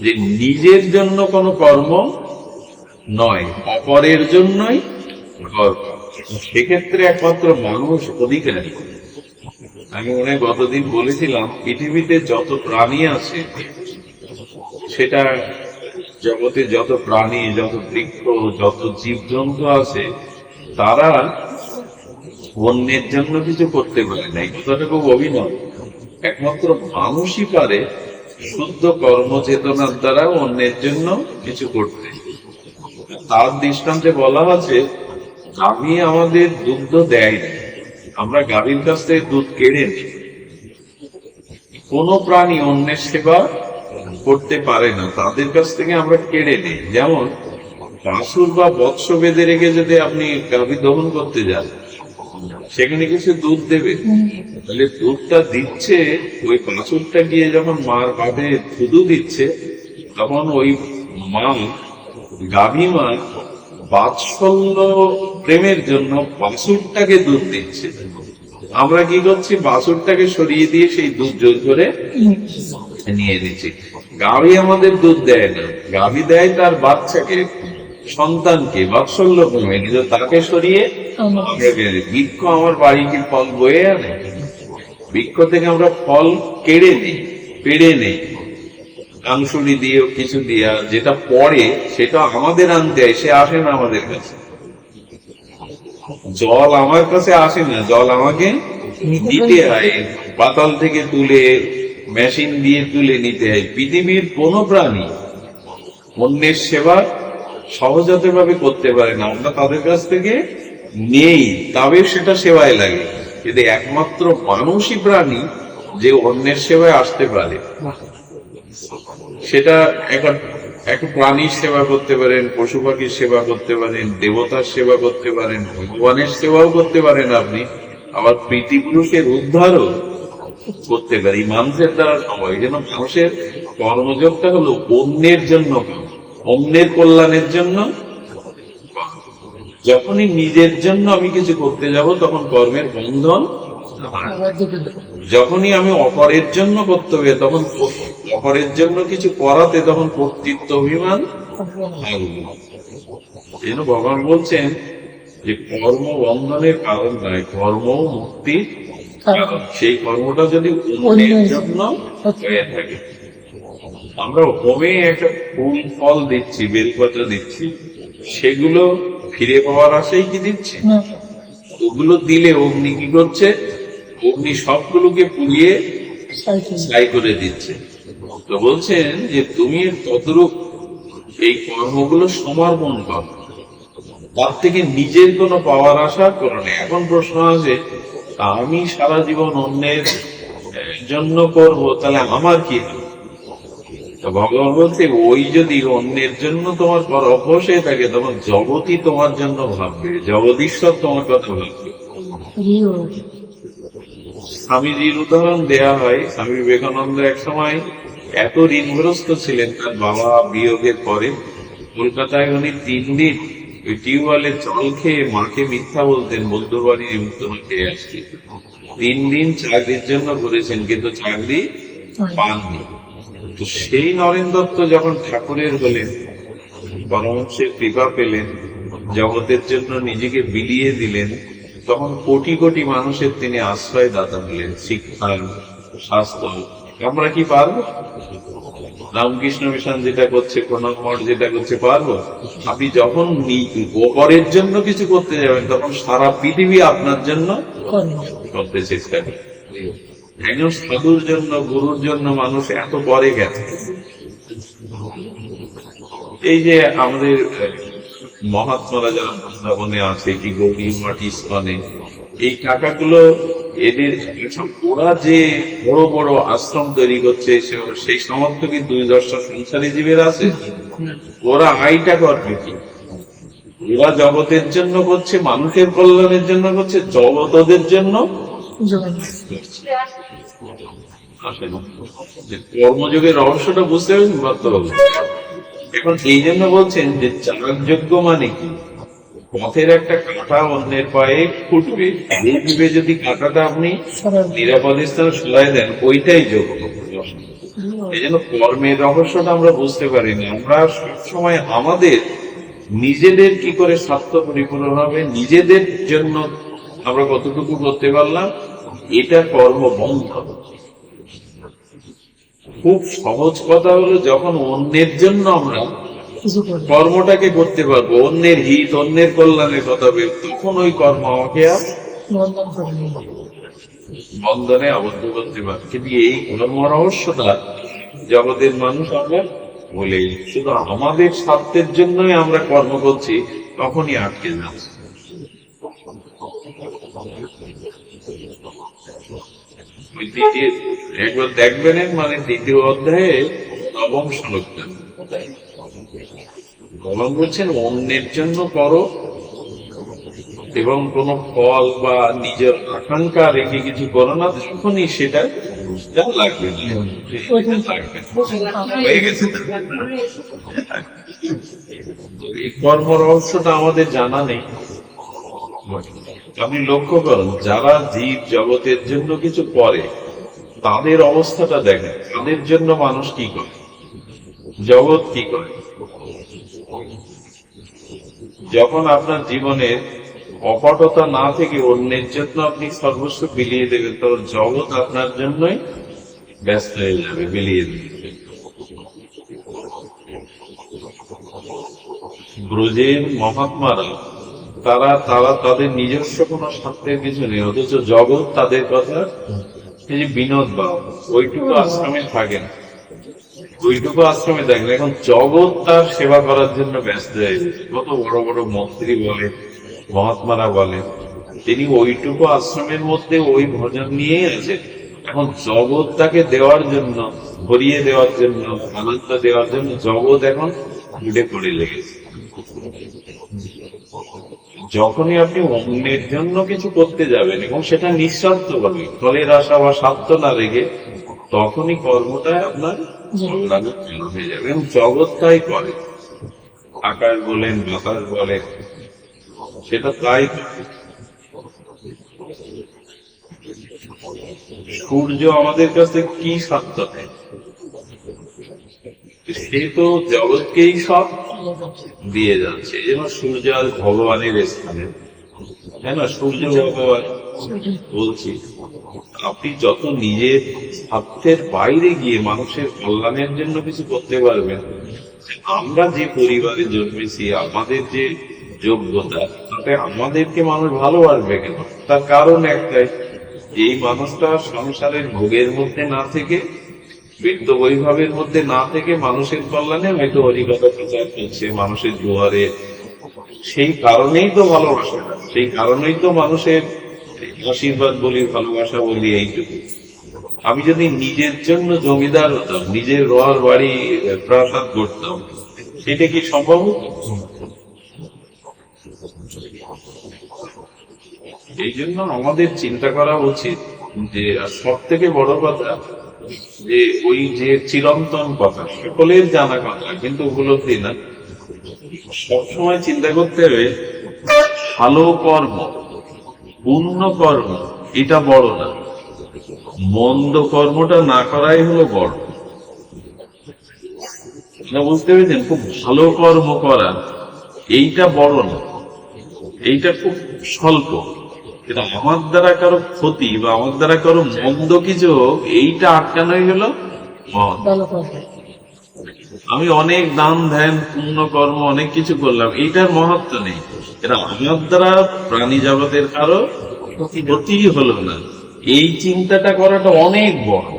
যে নিজের জন্য কোনো কর্ম নয়, অপরের জন্যই কর্ম। সেক্ষেত্রে একমাত্র মানুষ অধিকারী। আমি মনে হয় গতদিন বলেছিলাম, পৃথিবীতে যত প্রাণী আছে, সেটা জগতে যত প্রাণী, যত বৃক্ষ, যত জীবজন্তু আছে, তারা অন্যের জন্য কিছু করতে পারে না। এই কথাটা খুব অভিনব। একমাত্র মানুষই পারে শুদ্ধ কর্মচেতনার দ্বারা অন্যের জন্য কিছু করতে। তার দৃষ্টান্তে বলা আছে, গাভী আমাদের দুগ্ধ দেয় না, আমরা গাভীর কাছ থেকে দুধ কেড়ে নিই। কোন প্রাণী অন্যের সেবা করতে পারে না, তাদের কাছ থেকে আমরা কেড়ে নিই। যেমন বাছুর বা বৎস বেঁধে রেখে যদি আপনি গাভী দহন করতে যান, সেখানে কিছু দুধ দেবে, তাহলে দুধটা দিচ্ছে ওই বাছুরটা গিয়ে যখন মার পাবে দুধ দিচ্ছে, তখন ওই মা, গাভী মা বাৎসল্য প্রেমের জন্য বাছুরটাকে দুধ দিচ্ছে। আমরা কি করছি, বাছুরটাকে সরিয়ে দিয়ে সেই দুধ জোর করে নিয়ে দিচ্ছি। গাভী আমাদের দুধ দেয় না, গাভী দেয় তার বাচ্চাকে, সন্তানকে বাৎসল্য প্রেমে, কিন্তু তাকে সরিয়ে আমরা বৃক্ষ আমার বাড়িকে ফল বয়ে আনে, বৃক্ষ থেকে আমরা ফল কেড়ে নেই, পেড়ে নেই, কাংশুরি দিয়ে কিছু দিয়া, যেটা পরে সেটা আমাদের আনতে হয়, সে আসে না আমাদের কাছে। জল আমার কাছে আসে না, জল আমাকে দিতে হয়, পাতাল থেকে তুলে মেশিন দিয়ে তুলে নিতে হয়। পৃথিবীর কোন প্রাণী অন্যের সেবা সহজাত ভাবে করতে পারে না, আমরা তাদের কাছ থেকে নেই, তবে সেটা সেবায় লাগে। কিন্তু একমাত্র মানুষই প্রাণী যে অন্যের সেবায় আসতে পারে। সেটা একটা প্রাণীর সেবা করতে পারেন, পশু পাখির সেবা করতে পারেন, দেবতার সেবা করতে পারেন, ভগবানের সেবাও করতে পারেন আপনি, আবার পৃথিবীপুরুষের উদ্ধারও করতে পারি মানুষের দ্বারা সম্ভব। এই জন্য মানুষের কর্মযোগটা হলো অন্যের জন্য, অন্যের কল্যাণের জন্য। যখনই নিজের জন্য আমি কিছু করতে যাব, তখন কর্মের বন্ধন। যখনই আমি অপরের জন্য করতে হবে, তখন অপরের জন্য কিছু করাতে, তখন কর্তৃত্ব অভিমান থাকবে। এই জন্য ভগবান বলছেন যে কর্ম বন্ধনের কারণ নয়, কর্ম মুক্তির কারণ। সেই কর্মটা যদি অন্যের জন্য হয়ে থাকে। আমরা হোমে একটা ফুল ফল দিচ্ছি, বেলপাতা দিচ্ছি, সেগুলো ফিরে পাওয়ার আশাই কি দিচ্ছি? ওগুলো দিলে অগ্নি কি করছে? অগ্নি সবগুলোকে পুড়িয়ে ছাই করে দিচ্ছে। তো বলছেন যে তুমি ততরূপ এই কর্মগুলো সমর্পণ করো, তার থেকে নিজের কোনো পাওয়ার আশা করো না। এখন প্রশ্ন আছে, আমি সারা জীবন অন্যের জন্য করব, তাহলে আমার কি হবে? তো ভগবান বলছে, ওই যদি অন্যের জন্য তোমার অভ্যাস হয়ে থাকে, তখন জগৎই তোমার জন্য ভাববে, জগদীশ্বর তোমার কথা ভাববে। স্বামীজির উদাহরণ দেয়া হয়। স্বামী বিবেকানন্দ এক সময় এত ঋণগ্রস্ত ছিলেন, তার বাবা বিয়োগের পরে কলকাতায় উনি 3 দিন ওই টিউবওয়েলের জল খেয়ে মাকে মিথ্যা বলতেন, বন্ধুর বাড়ি নিমন্ত্রণ খেয়ে আসছি। 3 দিন চাকরির জন্য ঘুরেছেন, কিন্তু চাকরি পাননি। তো সেই নরেন দত্ত যখন ঠাকুরের হলেন, পরমহংসের কৃপা পেলেন, জগতের জন্য নিজেকে বিলিয়ে দিলেন, তখন কোটি কোটি মানুষের তিনি আশ্রয় দাতা হলেন, শিক্ষা, স্বাস্থ্য। আমরা কি পারবো? রামকৃষ্ণ মিশন যেটা করছে, প্রণব মঠ যেটা করছে, পারবো? আপনি যখন অপরের জন্য কিছু করতে যাবেন, তখন সারা পৃথিবী আপনার জন্য করতে চেষ্টা করে। একজন সাধুর জন্য, গুরুর জন্য মানুষ এত পরে গেছে। এই যে আমাদের মহাত্মারা যারা বৃন্দাবনে আছে, কি গৌরী মাটি স্থানে, এই টাকাগুলো এদের, ওরা যে বড় বড় আশ্রম তৈরি করছে, সেই সামর্থ্য কি 2-10টা সংসারী জীবের আছে? ওরা আইটা করবে কি? ওরা জগতের জন্য করছে, মানুষের কল্যাণের জন্য করছে, জগতদের জন্য কর্মযোগের রহস্যটা বুঝতে পারতে হবে। এখন এই জন্য বলছেন যে চাকযোগ্য মানে কি? পথের একটা কাঁটা অন্যের পায়ে ফুটবে, যদি কাঁটাটা আপনি নিরাপদ স্থানে সরাই দেন, ওইটাই যোগ্য। এই জন্য কর্মের রহস্যটা আমরা বুঝতে পারি না। আমরা সবসময় আমাদের নিজেদের কি করে স্বার্থ পরিপূর্ণ হবে, নিজেদের জন্য আমরা কতটুকু করতে পারলাম, এটা কর্ম বন্ধ। খুব সহজ কথা হলো, যখন অন্যের জন্য আমরা কর্মটাকে করতে পারবো, অন্যের হিত অন্যের কল্যাণের কথা ভেবে, তখন ওই কর্ম আমাকে আর বন্ধনে আবদ্ধ করতে পারে। কিন্তু এই কর্ম রহস্যটা জগতের মানুষ আমরা বলে, শুধু আমাদের স্বার্থের জন্যই আমরা কর্ম করছি, তখনই আটকে যাচ্ছে। একবার দেখবেন, মানে দ্বিতীয় অধ্যায়ে নবম শ্লোকটা ভগবান বলছেন, অন্যের জন্য করো এবং কোন ফল বা নিজের আকাঙ্ক্ষা রেখে কিছু করো না, তখনই সেটা লাগবে। হয়ে গেছে। এই কর্ম রহস্যটা আমাদের জানা নেই। আপনি লক্ষ্য করুন, যারা জীব জগতের জন্য কিছু করে, তাদের অবস্থাটা দেখেন, তাদের জন্য মানুষ কি করে, জগৎ কি করে। যখন আপনার জীবনে অপটতা না থেকে অন্যের জন্য আপনি সর্বস্ব বিলিয়ে দেবেন, তখন জগৎ আপনার জন্যই ব্যস্ত হয়ে যাবে, বিলিয়ে দেবে। ব্রজের মহাত্মারা তারা তারা তাদের নিজস্ব কোন স্বার্থের কিছু নেই, অথচ জগৎ তাদের কথা এই যে বিনোদ বা ওইটুকু আশ্রমে থাকেন, ওইটুকু আশ্রমে থাকেন। এখন জগৎ তার সেবা করার জন্য ব্যস্ত হয়ে গেছে। কত বড় বড় মন্ত্রী বলে, মহাত্মারা বলে, তিনি ওইটুকু আশ্রমের মধ্যে ওই ভজন নিয়েই আছেন। এখন জগৎ তাকে দেওয়ার জন্য, ভরিয়ে দেওয়ার জন্য, আনন্দ দেওয়ার জন্য জগৎ এখন উঠে পড়ে লেগেছে। যখনই আপনি অন্যের জন্য কিছু করতে যাবেন এবং সেটা নিঃস্বার্থ ভাবে, ফলের আশা বা স্বার্থ না রেখে, তখনই কর্মটা আপনার হয়ে যাবে। এবং জগৎ তাই করে, আকাশ বলেন, বাতাস বলেন, সেটা তাই। সূর্য আমাদের কাছে কি স্বার্থ নেয়, সে তো জগৎকেই সব দিয়ে যাচ্ছে। যেন সূর্য আজ ভগবানের স্থানে, তাই না? সূর্য ভগবান বলছি, আপনি যত নিজের স্বার্থের বাইরে গিয়ে মানুষের কল্যাণের জন্য কিছু করতে পারবেন। আমরা যে পরিবারে জন্মেছি, আমাদের যে যোগ্যতা, তাতে আমাদেরকে মানুষ ভালোবাসবে কেন? তার কারণ একটাই, এই মানুষটা সংসারের ভোগের মধ্যে না থেকে, বৃত্ত বৈভবের মধ্যে না থেকে মানুষের কল্যাণে হয়তো হরিকথা প্রচার করছে মানুষের দুয়ারে। সেই কারণেই তো ভালোবাসা, সেই কারণেই তো মানুষের আশীর্বাদ বলি, ভালোবাসা বলি, এইটুকু। আমি যদি নিজের জন্য জমিদার হতাম, নিজের ঘর বাড়ি প্রাসাদ করতাম, সেটা কি সম্ভব? এই জন্য আমাদের চিন্তা করা উচিত যে, সব থেকে বড় কথা যে ওই যে চিরন্তন কথা, সকলের জানা কথা কিন্তু উপলব্ধি না। সবসময় চিন্তা করতে হবে, ভালো কর্ম, পুণ্য কর্ম এটা বড় না, মন্দ কর্মটা না করাই হলো বড়। বুঝতে পেরেছেন? খুব ভালো কর্ম করা এইটা বড় না, এইটা খুব স্বল্প। এটা আমার দ্বারা কারো ক্ষতি বা আমার দ্বারা কারো মন্দ কিছু, এইটা আটকানোই হলো মহৎ। আমি অনেক দান ধ্যান পুণ্য কর্ম অনেক কিছু করলাম, এইটার মহত্ব নেই। এটা আমার দ্বারা প্রাণী জগতের কারো ক্ষতি হলো না, এই চিন্তাটা করাটা অনেক বড়।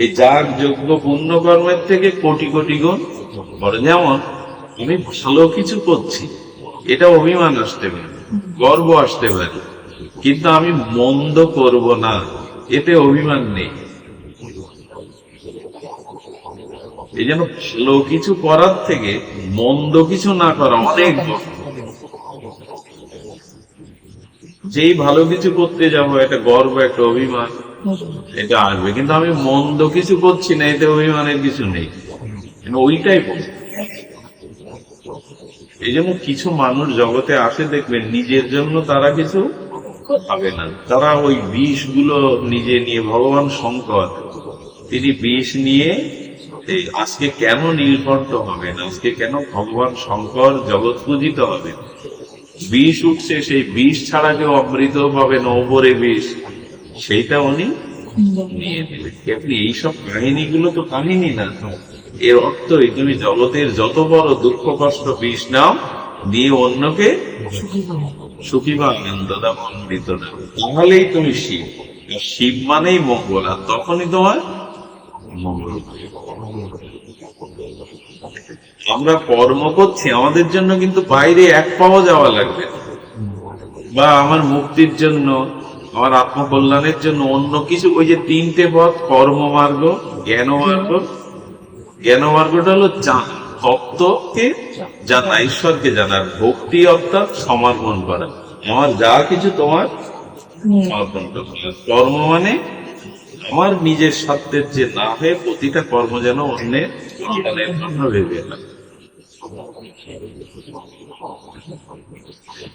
এই যাগ যোগ্য পুণ্য কর্মের থেকে কোটি কোটি গুণ বড়। যেমন আমি ভালো কিছু করছি, এটা অভিমান আসতে পারে, গর্ব আসতে পারে, কিন্তু আমি মন্দ করব না, এতে অভিমান নেই। এই জন্য ভালো কিছু করার থেকে মন্দ কিছু না করা অনেক বড়। যেই ভালো কিছু করতে যাবো, একটা গর্ব, একটা অভিমান এটা আসবে, কিন্তু আমি মন্দ কিছু করছি না, এতে অভিমানের কিছু নেই, ওইটাই বল। এই জন্য কিছু মানুষ জগতে আসে, দেখবেন নিজের জন্য তারা কিছু পাবে না, তারা ওই বিষ গুলো নিজে নিয়ে, ভগবান শঙ্কর তিনি বিষ নিয়ে এই আজকে কেন নীলকণ্ঠ হবেন, আজকে কেন ভগবান শঙ্কর জগৎ পূজিত হবে, বিষ উঠছে, সেই বিষ ছাড়া কেউ অমৃত পাবে না, ওপরে বিষ, সেইটা উনি নিয়ে নেবেন। আপনি এইসব কাহিনীগুলো তো কাহিনী না, এর অর্থই তুমি জগতের যত বড় দুঃখ কষ্ট বিষ নাও, দিয়ে অন্যকে সুখী বা আনন্দ দাও, অমৃত দাও, তাহলেই তুমি শিব। আর শিব মানেই মঙ্গল, আর তখনই তোমার মঙ্গল। আমরা কর্ম করছি আমাদের জন্য, কিন্তু বাইরে এক পাওয়া যাওয়া লাগবে না। বা আমার মুক্তির জন্য, আমার আত্মকল্যাণের জন্য অন্য কিছু, ওই যে তিনটে পথ, কর্ম মার্গ, জ্ঞান মার্গ। জ্ঞান মার্গটা হলো ভক্তকে জানা, ঈশ্বরকে জানার, ভক্তি অর্থাৎ সমর্পণ করা, আমার যা কিছু তোমার সমর্পণ করা। কর্ম মানে আমার নিজের স্বার্থের যে না হয়ে প্রতিটা কর্ম যেন অন্যের কল্যাণের জন্য ভেবে না।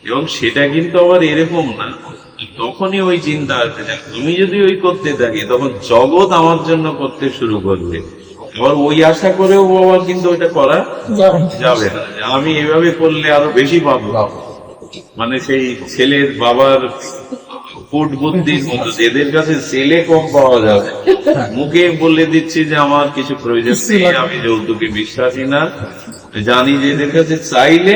এবং সেটা কিন্তু আবার এরকম না, তখনই ওই চিন্তা আসবে যে আমি যদি ওই করতে থাকি তখন জগৎ আমার জন্য করতে শুরু করবে। আবার ওই আশা করেও আবার কিন্তু ওইটা করা যাবে না, আমি এভাবে করলে আরো বেশি পাবো। মানে সেই ছেলের বাবার ফুট বুদ্ধির মতো, এদের কাছে ছেলে কম পাওয়া যাবে, মুখে বলে দিচ্ছি যে আমার কিছু প্রয়োজন নেই, আমি যৌতুকে বিশ্বাসী না, জানি যে এদের কাছে চাইলে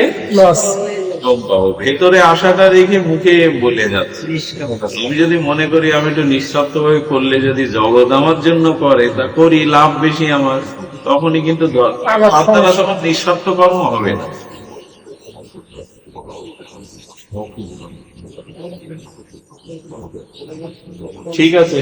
কম পাবো, ভেতরে আশাটা রেখে মুখে বলে যাচ্ছে। আমি যদি মনে করি আমি একটু নিঃস্বার্থ ভাবে করলে যদি জগৎ আমার জন্য করে, তা করি, লাভ বেশি আমার, তখনই কিন্তু আপনারা তখন নিঃস্বার্থ কর্ম হবে না। ঠিক আছে।